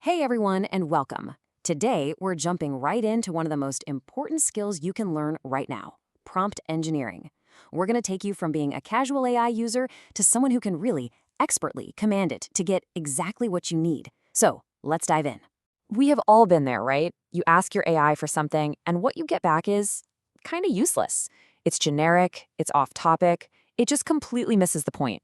Hey everyone, and welcome. Today, we're jumping right into one of the most important skills you can learn right now, prompt engineering. We're going to take you from being a casual AI user to someone who can really, expertly command it to get exactly what you need. So, let's dive in. We have all been there, right? You ask your AI for something, and what you get back is kind of useless. It's generic, it's off topic, it just completely misses the point.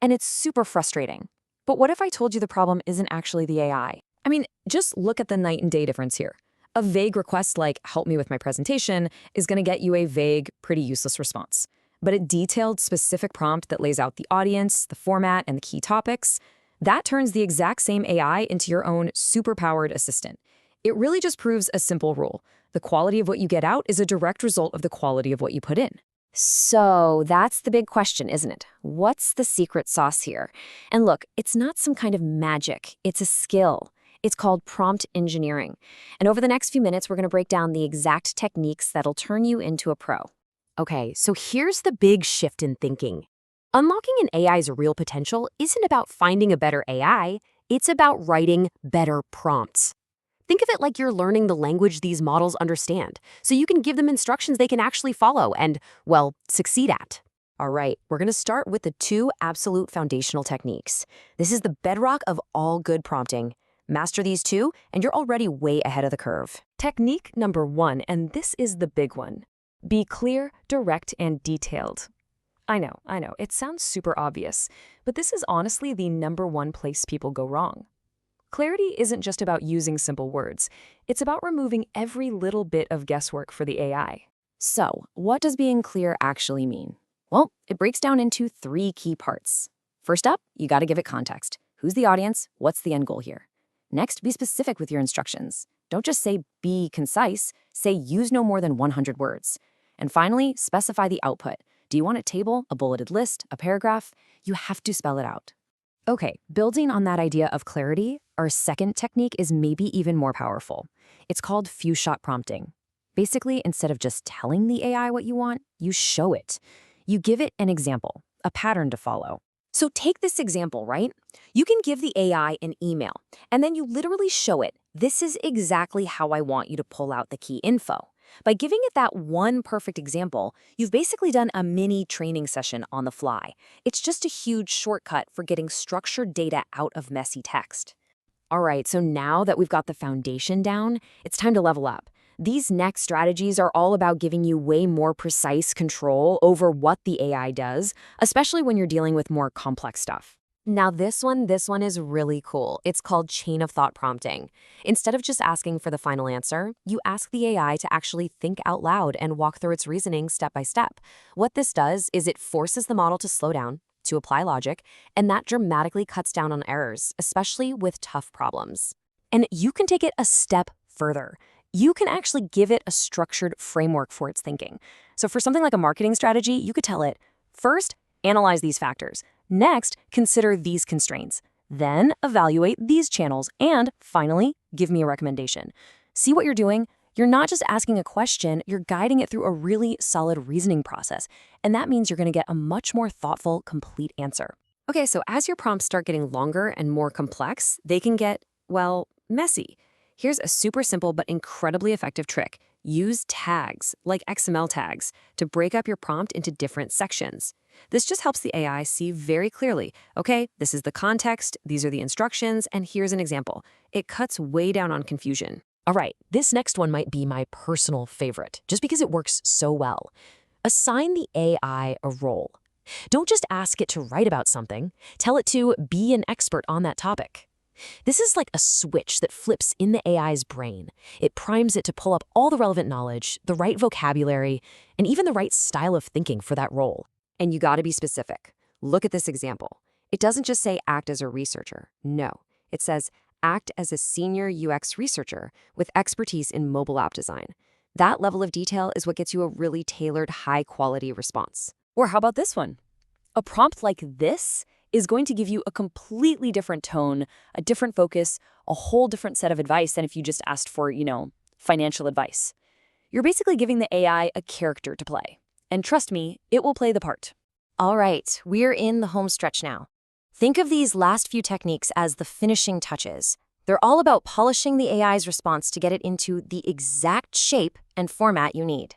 And it's super frustrating. But what if I told you the problem isn't actually the AI? I mean, just look at the night and day difference here. A vague request like, help me with my presentation, is going to get you a vague, pretty useless response. But a detailed, specific prompt that lays out the audience, the format, and the key topics, that turns the exact same AI into your own superpowered assistant. It really just proves a simple rule. The quality of what you get out is a direct result of the quality of what you put in. So that's the big question, isn't it? What's the secret sauce here? And look, it's not some kind of magic. It's a skill. It's called prompt engineering. And over the next few minutes, we're going to break down the exact techniques that'll turn you into a pro. Okay, so here's the big shift in thinking. Unlocking an AI's real potential isn't about finding a better AI, it's about writing better prompts. Think of it like you're learning the language these models understand, so you can give them instructions they can actually follow and, well, succeed at. All right, we're going to start with the two absolute foundational techniques. This is the bedrock of all good prompting. Master these two, and you're already way ahead of the curve. Technique number 1, and this is the big one. Be clear, direct, and detailed. I know, it sounds super obvious, but this is honestly the number one place people go wrong. Clarity isn't just about using simple words. It's about removing every little bit of guesswork for the AI. So, what does being clear actually mean? Well, it breaks down into 3 key parts. First up, you got to give it context. Who's the audience? What's the end goal here? Next, be specific with your instructions. Don't just say be concise, say use no more than 100 words. And finally, specify the output. Do you want a table, a bulleted list, a paragraph? You have to spell it out. Okay, building on that idea of clarity, our second technique is maybe even more powerful. It's called few-shot prompting. Basically, instead of just telling the AI what you want, you show it. You give it an example, a pattern to follow. So take this example, right? You can give the AI an email, and then you literally show it, this is exactly how I want you to pull out the key info. By giving it that one perfect example, you've basically done a mini training session on the fly. It's just a huge shortcut for getting structured data out of messy text. All right, so now that we've got the foundation down, it's time to level up. These next strategies are all about giving you way more precise control over what the AI does, especially when you're dealing with more complex stuff. Now this one is really cool. It's called chain of thought prompting. Instead of just asking for the final answer, you ask the AI to actually think out loud and walk through its reasoning step by step. What this does is it forces the model to slow down, to apply logic, and that dramatically cuts down on errors, especially with tough problems. And you can take it a step further. You can actually give it a structured framework for its thinking. So for something like a marketing strategy, you could tell it, first, analyze these factors. Next, consider these constraints. Then, evaluate these channels. And finally, give me a recommendation. See what you're doing? You're not just asking a question, you're guiding it through a really solid reasoning process. And that means you're going to get a much more thoughtful, complete answer. Okay, so as your prompts start getting longer and more complex, they can get, well, messy. Here's a super simple but incredibly effective trick. Use tags, like XML tags, to break up your prompt into different sections. This just helps the AI see very clearly, okay, this is the context, these are the instructions, and here's an example. It cuts way down on confusion. All right, this next one might be my personal favorite, just because it works so well. Assign the AI a role. Don't just ask it to write about something, tell it to be an expert on that topic. This is like a switch that flips in the AI's brain. It primes it to pull up all the relevant knowledge, the right vocabulary, and even the right style of thinking for that role. And you gotta be specific. Look at this example. It doesn't just say act as a researcher. No, it says act as a senior UX researcher with expertise in mobile app design. That level of detail is what gets you a really tailored, high-quality response. Or how about this one? A prompt like this is going to give you a completely different tone, a different focus, a whole different set of advice than if you just asked for, financial advice. You're basically giving the AI a character to play. And trust me, it will play the part. All right, we're in the home stretch now. Think of these last few techniques as the finishing touches. They're all about polishing the AI's response to get it into the exact shape and format you need.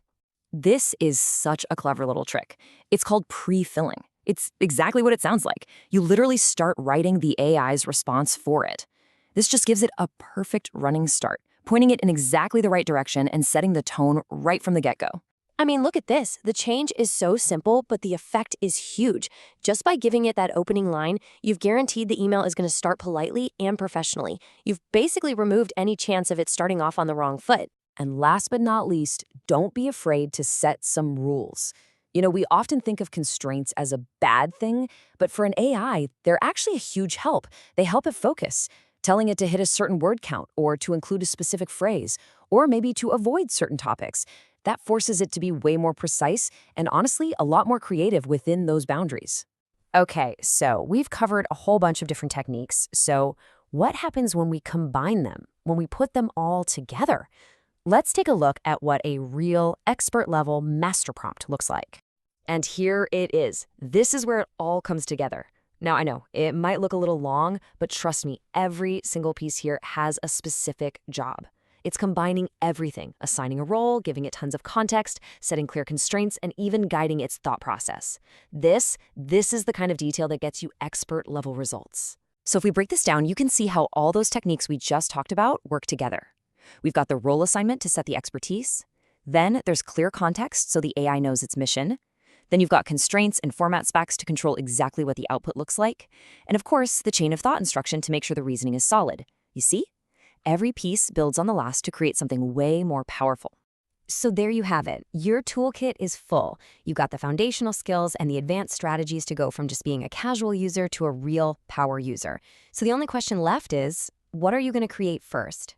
This is such a clever little trick. It's called pre-filling. It's exactly what it sounds like. You literally start writing the AI's response for it. This just gives it a perfect running start, pointing it in exactly the right direction and setting the tone right from the get-go. I mean, look at this. The change is so simple, but the effect is huge. Just by giving it that opening line, you've guaranteed the email is going to start politely and professionally. You've basically removed any chance of it starting off on the wrong foot. And last but not least, don't be afraid to set some rules. We often think of constraints as a bad thing, but for an AI, they're actually a huge help. They help it focus, telling it to hit a certain word count or to include a specific phrase, or maybe to avoid certain topics. That forces it to be way more precise and honestly, a lot more creative within those boundaries. Okay, so we've covered a whole bunch of different techniques. So what happens when we combine them, when we put them all together? Let's take a look at what a real expert-level master prompt looks like. And here it is. This is where it all comes together. Now, I know, it might look a little long, but trust me, every single piece here has a specific job. It's combining everything, assigning a role, giving it tons of context, setting clear constraints, and even guiding its thought process. This is the kind of detail that gets you expert-level results. So if we break this down, you can see how all those techniques we just talked about work together. We've got the role assignment to set the expertise. Then there's clear context so the AI knows its mission. Then you've got constraints and format specs to control exactly what the output looks like. And of course, the chain of thought instruction to make sure the reasoning is solid. You see? Every piece builds on the last to create something way more powerful. So there you have it. Your toolkit is full. You've got the foundational skills and the advanced strategies to go from just being a casual user to a real power user. So the only question left is, what are you going to create first?